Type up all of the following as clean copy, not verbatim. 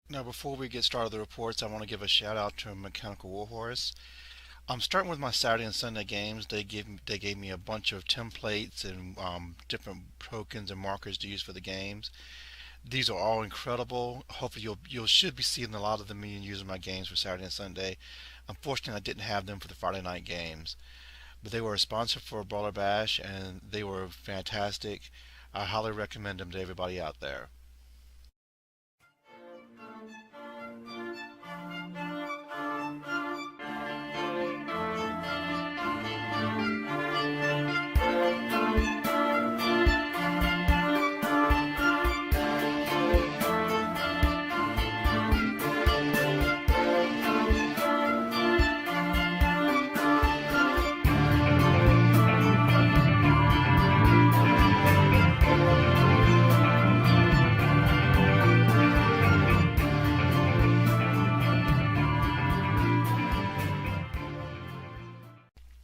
Now, before we get started with the reports, I want to give a shout out to Mechanical Warhorse. I'm starting with my Saturday and Sunday games. They gave me a bunch of templates and different tokens and markers to use for the games. These are all incredible. Hopefully, you should be seeing a lot of them being used in my games for Saturday and Sunday. Unfortunately, I didn't have them for the Friday night games, but they were a sponsor for Brawler Bash, and they were fantastic. I highly recommend them to everybody out there.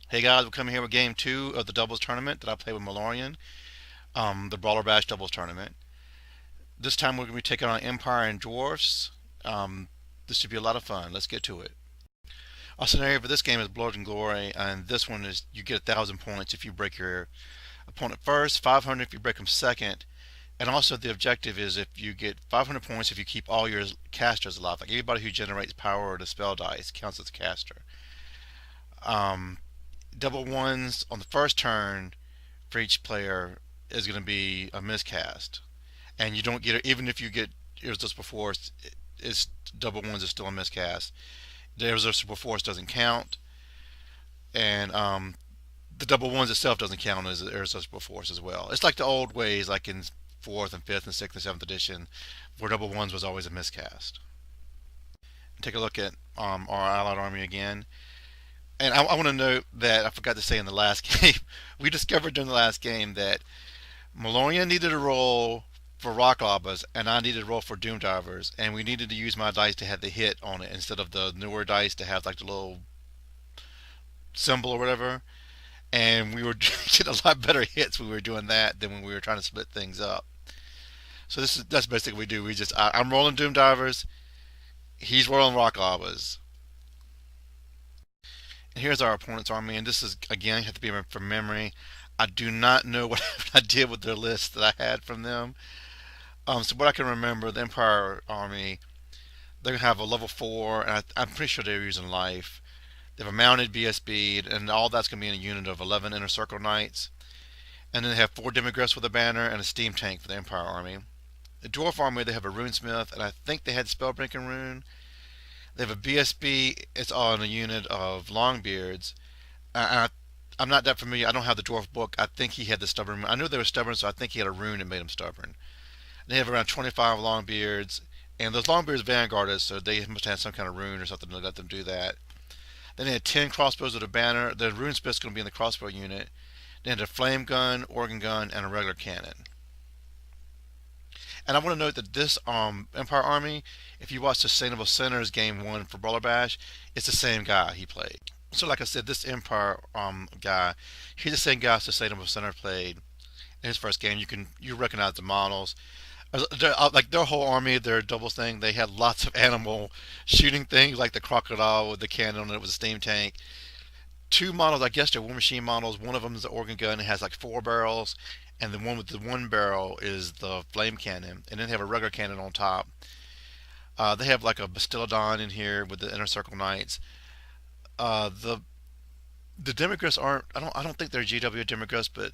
Hey guys, we're coming here with game two of the doubles tournament that I play with Malorian, the Brawler Bash doubles tournament. This time we're going to be taking on Empire and Dwarfs. This should be a lot of fun. Let's get to it. Our scenario for this game is Blood and Glory, and this one is you get 1,000 points if you break your opponent first, 500 if you break them second, and also the objective is if you get 500 points if you keep all your casters alive. Like anybody who generates power or the spell dice counts as a caster. Um, Double ones on the first turn for each player is going to be a miscast, and you don't get it even if you get irresistible force. It's double ones is still a miscast. The irresistible force doesn't count, and the double ones itself doesn't count as irresistible force as well. It's like the old ways, like in fourth and fifth and sixth and seventh edition, where double ones was always a miscast. Take a look at our allied army again. And I want to note that I forgot to say in the last game, we discovered during the last game that Malorian needed a roll for rock lavas, and I needed a roll for doom divers, and we needed to use my dice to have the hit on it instead of the newer dice to have like the little symbol or whatever. And we were getting a lot better hits when we were doing that than when we were trying to split things up. So that's basically what we do. I'm rolling doom divers, he's rolling rock lavas. And here's our opponent's army, and this is again have to be from memory. I do not know what I did with their list that I had from them. So what I can remember, the Empire army, they have a level four, and I'm pretty sure they're using life. They have a mounted BSB, and all that's going to be in a unit of 11 Inner Circle Knights. And then they have 4 Demigryphs with a banner and a steam tank for the Empire army. The Dwarf army, they have a Runesmith, and I think they had Spellbreaking Rune. They have a BSB. It's on a unit of Longbeards. I'm not that familiar. I don't have the dwarf book. I think he had the stubborn. I knew they were stubborn, so I think he had a rune that made him stubborn. They have around 25 Longbeards, and those Longbeards vanguardists, so they must have some kind of rune or something to let them do that. Then they had 10 crossbows with a banner. The rune smith's going to be in the crossbow unit. They had a flame gun, organ gun, and a regular cannon. And I want to note that this Empire Army, if you watch Sustainable Centers Game 1 for Brawler Bash, it's the same guy he played. So like I said, this Empire guy, he's the same guy Sustainable Center played in his first game. You recognize the models. Like their whole army, their doubles thing, they had lots of animal shooting things like the crocodile with the cannon and it was a steam tank. Two models, I guess they're War Machine models. One of them is the organ gun. It has like 4 barrels, and the one with the 1 barrel is the flame cannon, and then they have a regular cannon on top. They have like a Bastillodon in here with the Inner Circle Knights. The Demigryphs aren't. I don't think they're GW Demigryphs, but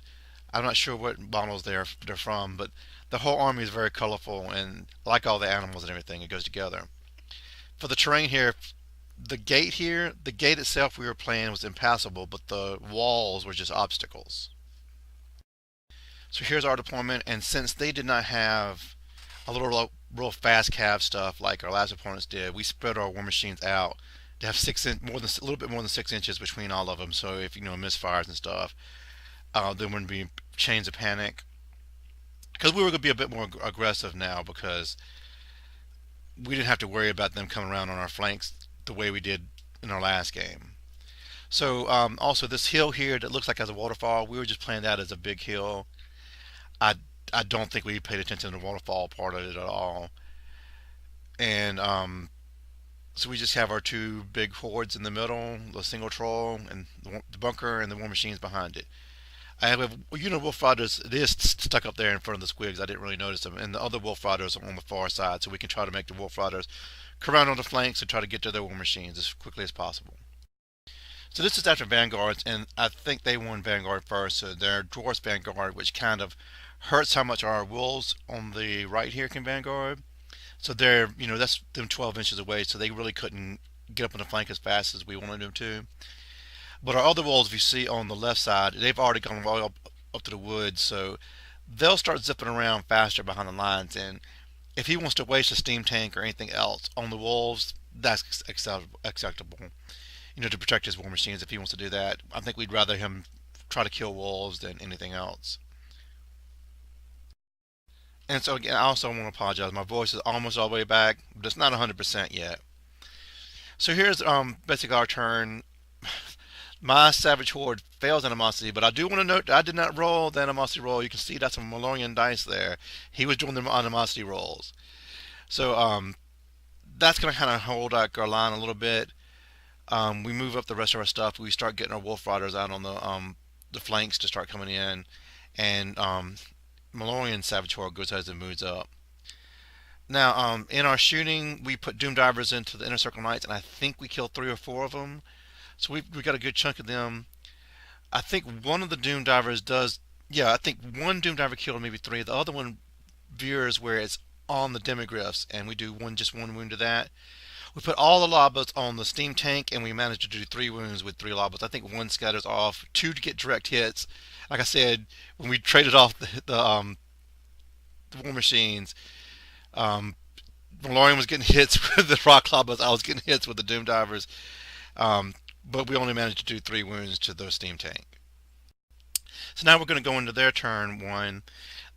I'm not sure what models they're from. But the whole army is very colorful, and like all the animals and everything, it goes together. For the terrain here, the gate itself we were playing was impassable, but the walls were just obstacles. So here's our deployment, and since they did not have a little real fast cav stuff like our last opponents did, we spread our war machines out to have a little bit more than 6 inches between all of them. So if misfires and stuff, there wouldn't be chains of panic. Because we were going to be a bit more aggressive now because we didn't have to worry about them coming around on our flanks the way we did in our last game. So also this hill here that looks like has a waterfall, we were just playing that as a big hill. I I don't think we paid attention to the waterfall part of it at all. And so we just have our two big hordes in the middle, the single troll and the bunker and the war machines behind it. I have wolf riders. It is stuck up there in front of the squigs. I didn't really notice them, and the other wolf riders are on the far side, so we can try to make the wolf riders come around on the flanks and try to get to their war machines as quickly as possible. So this is after Vanguards, and I think they won Vanguard first. So they're Dwarfs Vanguard, which kind of hurts how much our wolves on the right here can Vanguard. So they're, that's them 12 inches away, so they really couldn't get up on the flank as fast as we wanted them to. But our other wolves, if you see on the left side, they've already gone all up to the woods, so they'll start zipping around faster behind the lines. And if he wants to waste a steam tank or anything else on the wolves, that's acceptable. To protect his war machines, if he wants to do that, I think we'd rather him try to kill wolves than anything else. And so again, I also want to apologize. My voice is almost all the way back, but it's not 100% yet. So here's basically our turn. My Savage Horde fails animosity, but I do want to note that I did not roll the animosity roll. You can see that's some Malorian dice there. He was doing the animosity rolls. So that's going to kind of hold our line a little bit. We move up the rest of our stuff. We start getting our wolf riders out on the flanks to start coming in, and Malorian Savage Horde goes as it moves up. Now, in our shooting, we put Doom Divers into the Inner Circle Knights, and I think we killed 3 or 4 of them. So we got a good chunk of them. I think one of the Doom Divers does. Yeah, I think one Doom Diver killed maybe 3. The other one veers where it's on the demigryphs, and we do just one wound to that. We put all the lobas on the steam tank, and we managed to do 3 wounds with 3 lobas. I think 1 scatters off, 2 to get direct hits. Like I said, when we traded off the war machines, Malorian was getting hits with the rock lobas. I was getting hits with the Doom Divers. But we only managed to do 3 wounds to the steam tank. So now we're going to go into their turn 1.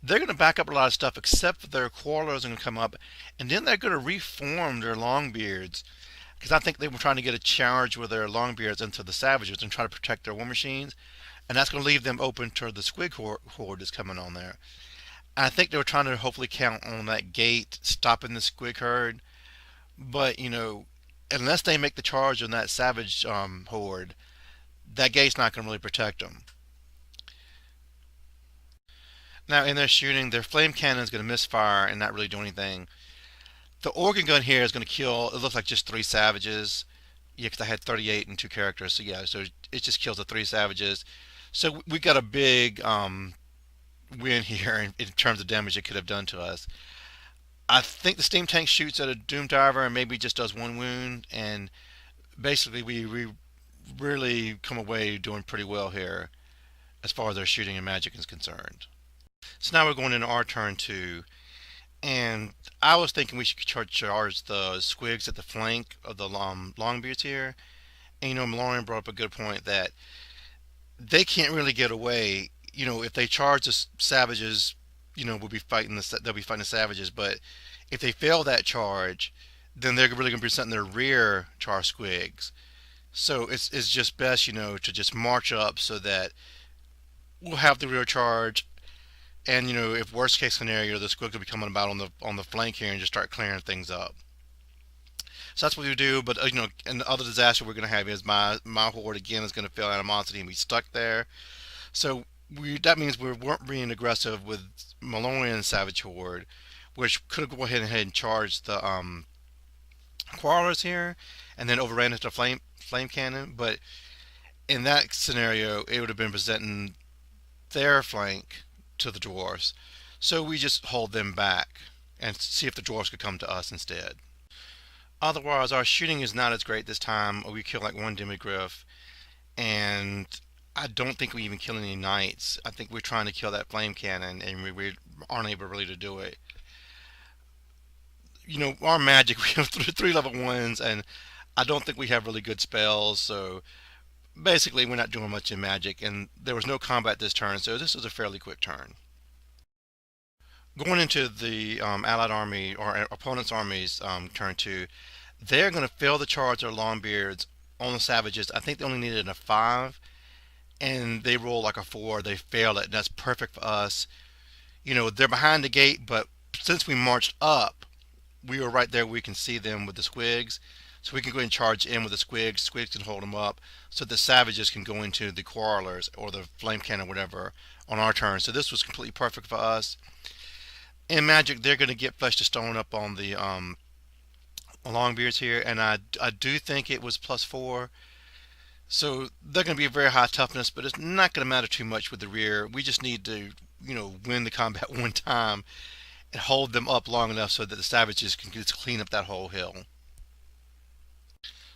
They're going to back up a lot of stuff except for their quarrelers are going to come up, and then they're going to reform their Longbeards, because I think they were trying to get a charge with their Longbeards into the Savages and try to protect their war machines, and that's going to leave them open to the Squig horde that's coming on there. And I think they were trying to hopefully count on that gate stopping the Squig herd, but unless they make the charge on that Savage horde, that gate's not going to really protect them. Now, in their shooting, their flame cannon is going to misfire and not really do anything. The organ gun here is going to kill, it looks like just 3 savages. Yeah, because I had 38 and 2 characters, so yeah, so it just kills the 3 savages. So we got a big win here in terms of damage it could have done to us. I think the steam tank shoots at a Doom Diver and maybe just does 1 wound, and basically we really come away doing pretty well here as far as their shooting and magic is concerned. So now we're going into our turn 2, and I was thinking we should charge the squigs at the flank of the Longbeards here. And Malorian brought up a good point that they can't really get away. If they charge the savages, they'll be fighting the savages. But if they fail that charge, then they're really going to be sending their rear char squigs. So it's just best, to just march up so that we'll have the rear charge. And if worst case scenario, the squigs will be coming about on the flank here and just start clearing things up. So that's what we do. But and the other disaster we're going to have is my horde again is going to fail animosity and be stuck there. So that means we weren't being aggressive with Malorian Savage Horde, which could have go ahead and charged the quarrelers here, and then overran into flame cannon. But in that scenario, it would have been presenting their flank to the dwarfs. So we just hold them back and see if the dwarfs could come to us instead. Otherwise, our shooting is not as great this time. We kill like 1 demigryph, and I don't think we even kill any knights. I think we're trying to kill that flame cannon, and we aren't able really to do it. Our magic, we have 3 level 1s, and I don't think we have really good spells, so basically we're not doing much in magic, and there was no combat this turn, so this was a fairly quick turn. Going into the allied army, or opponent's army's turn 2, they're going to fail the charge of Longbeards on the savages. I think they only needed a 5, and they roll like a 4. They fail it, and that's perfect for us. They're behind the gate, but since we marched up, we are right there. We can see them with the squigs, so we can go ahead and charge in with the squigs. Squigs can hold them up, so the savages can go into the quarrelers or the flame cannon, whatever, on our turn. So this was completely perfect for us. In Magic, they're going to get flesh to stone up on the Longbeards here, and I do think it was +4. So they're going to be a very high toughness, but it's not going to matter too much with the rear. We just need to, win the combat one time and hold them up long enough so that the savages can just clean up that whole hill.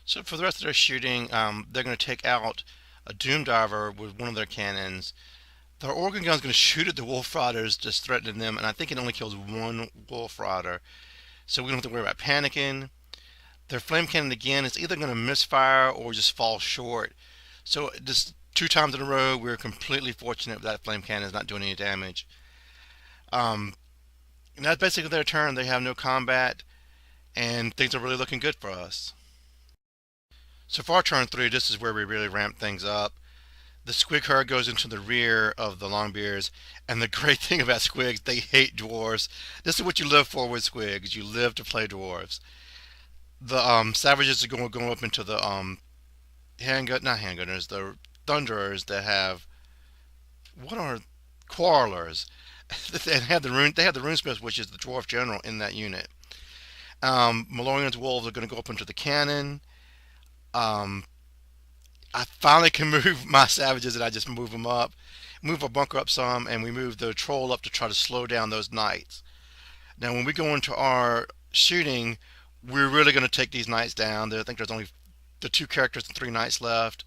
So for the rest of their shooting, they're going to take out a Doom Diver with one of their cannons. Their organ gun is going to shoot at the Wolf Riders, just threatening them, and I think it only kills one Wolf Rider. So we don't have to worry about panicking. Their flame cannon again is either going to misfire or just fall short. So just 2 times in a row, we're completely fortunate that flame cannon is not doing any damage. And that's basically their turn. They have no combat, and things are really looking good for us. So for our turn 3, this is where we really ramp things up. The Squig herd goes into the rear of the Longbeards, and the great thing about Squigs, they hate dwarves. This is what you live for with Squigs. You live to play dwarves. The savages are going to go up into the not handgunners, the thunderers that have what are quarrelers. They have the runesmith, which is the dwarf general in that unit. Malorian's wolves are going to go up into the cannon. I finally can move my savages, and I just move them up, move our bunker up some, and we move the troll up to try to slow down those knights. Now, when we go into our shooting, we're really going to take these knights down. I think there's only the 2 characters and 3 knights left.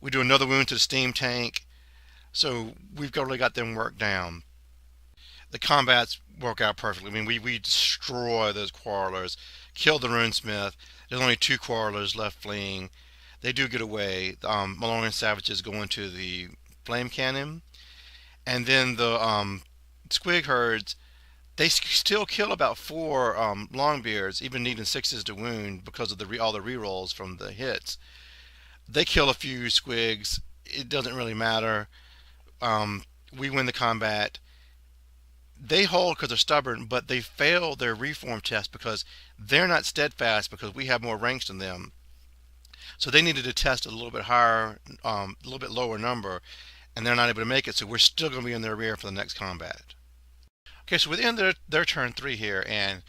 We do another wound to the steam tank, so we've really got them worked down. The combats work out perfectly. I mean, we destroy those quarrelers, kill the runesmith. There's only 2 quarrelers left fleeing. They do get away. Malorian savages go into the flame cannon, and then the Squig herds, they still kill about 4 Longbeards, even needing 6s to wound because of all the rerolls from the hits. They kill a few Squigs. It doesn't really matter. We win the combat. They hold because they're stubborn, but they fail their reform test because they're not steadfast because we have more ranks than them. So they needed to test a little bit higher, a little bit lower number, and they're not able to make it, so we're still going to be in their rear for the next combat. Okay, so within their turn 3 here, and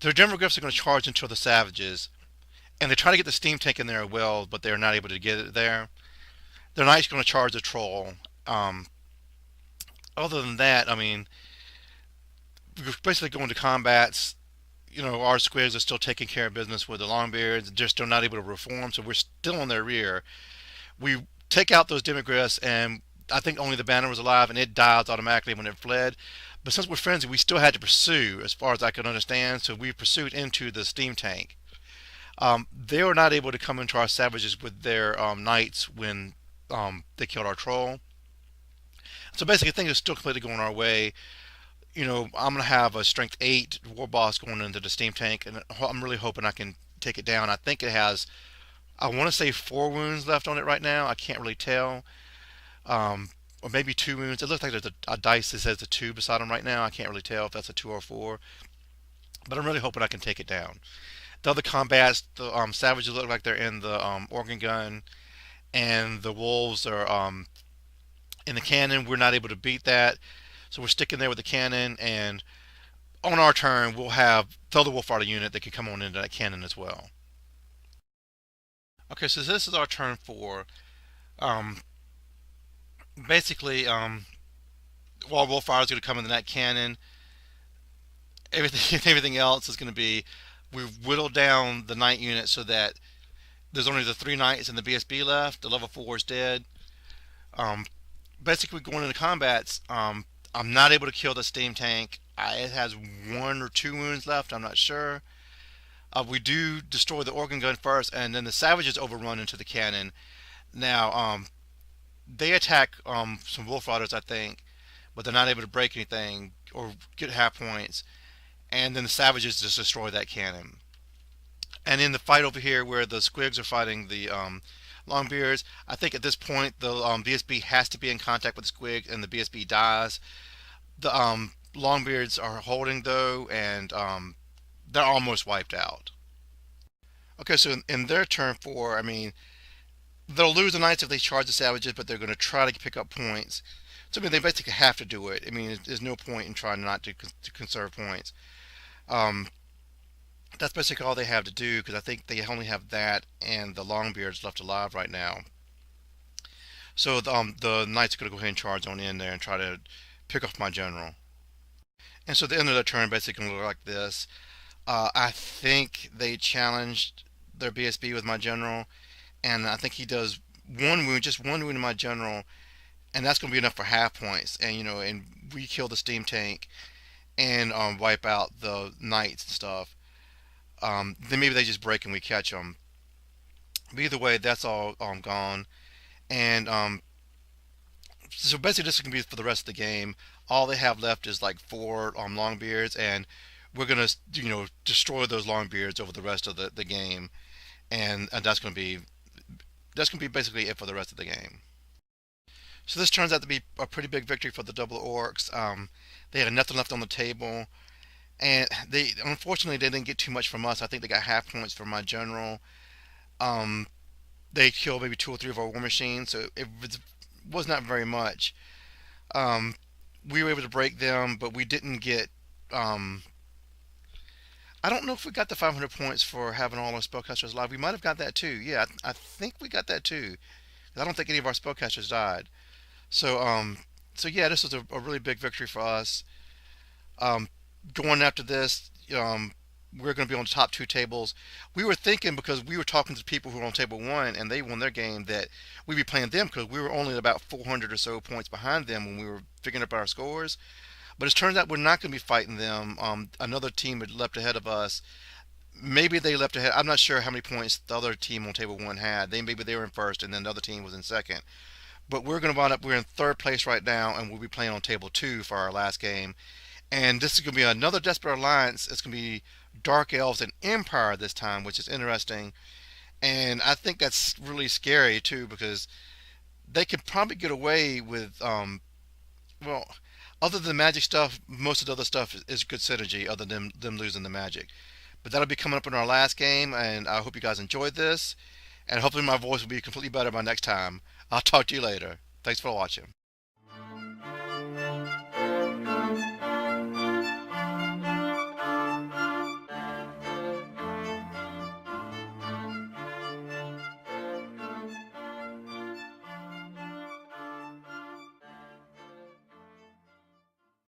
their demogryphs are going to charge into the savages, and they try to get the steam tank in there as well, but they're not able to get it there. Their knight's going to charge the troll. Other than that, I mean, we're basically going to combats. Our squigs are still taking care of business with the Longbeards. They're still not able to reform, so we're still on their rear. We take out those demogryphs, and I think only the banner was alive, and it dies automatically when it fled. But since we're frenzied, we still had to pursue, as far as I could understand, so we pursued into the steam tank. They were not able to come into our savages with their knights when they killed our troll. So basically, things are still completely going our way. I'm going to have a strength 8 war boss going into the steam tank, and I'm really hoping I can take it down. I think it has, I want to say 4 wounds left on it right now. I can't really tell. Or maybe 2 wounds. It looks like there's a dice that says a 2 beside him right now. I can't really tell if that's a 2 or 4. But I'm really hoping I can take it down. The other combats, the savages look like they're in the organ gun, and the wolves are in the cannon. We're not able to beat that. So we're sticking there with the cannon, and on our turn, we'll have the other Wolf Rider unit that can come on into that cannon as well. Okay, so this is our turn 4. Basically, while Wolf Rider is going to come into that cannon, everything else is going to be, we've whittled down the knight unit so that there's only the 3 knights and the BSB left. The level 4 is dead. Basically, going into combats, I'm not able to kill the steam tank. It has 1 or 2 wounds left. I'm not sure. We do destroy the organ gun first, and then the savages overrun into the cannon. Now, they attack some Wolf Riders, I think, but they're not able to break anything or get half points. And then the savages just destroy that cannon. And in the fight over here, where the Squigs are fighting the Longbeards, I think at this point the BSB has to be in contact with the Squig, and the BSB dies. The Longbeards are holding though, and they're almost wiped out. Okay, so in their turn four, I mean, they'll lose the knights if they charge the savages, but they're going to try to pick up points. So I mean, they basically have to do it. I mean, there's no point in trying not to conserve points. Um, that's basically all they have to do because I think they only have that and the Longbeards left alive right now. So the knights are going to go ahead and charge on in there and try to pick off my general. And so the end of the turn basically going to look like this. I think they challenged their BSB with my general, and I think he does one wound, just one wound to my general, and that's going to be enough for half points. And and we kill the steam tank and wipe out the knights and stuff. Then maybe they just break and we catch them. But either way, that's all gone. And so basically, this can be for the rest of the game. All they have left is like four Longbeards, and we're gonna destroy those Longbeards over the rest of the game, and that's gonna be basically it for the rest of the game. So this turns out to be a pretty big victory for the double orcs. They had nothing left on the table, and they unfortunately they didn't get too much from us. I think they got half points from my general. Um, they killed maybe two or three of our war machines, so was not very much. Um, we were able to break them, but we didn't get. I don't know if we got the 500 points for having all our spellcasters alive. We might have got that too. Yeah, I think we got that too. I don't think any of our spellcasters died. So yeah, this was a really big victory for us. Um, Going after this, we're going to be on the top two tables. We were thinking because we were talking to people who were on table one and they won their game that we'd be playing them because we were only about 400 or so points behind them when we were figuring up our scores. But it turns out we're not going to be fighting them. Another team had leapt ahead of us. Maybe they leapt ahead. I'm not sure how many points the other team on table one had. Maybe they were in first and then the other team was in second. But we're going to wind up. We're in third place right now, and we'll be playing on table two for our last game. And this is going to be another desperate alliance. It's going to be Dark Elves and Empire this time, which is interesting. And I think that's really scary too because they could probably get away with well, other than the magic stuff, most of the other stuff is good synergy other than them losing the magic. But that'll be coming up in our last game, and I hope you guys enjoyed this. And hopefully my voice will be completely better by next time. I'll talk to you later. Thanks for watching.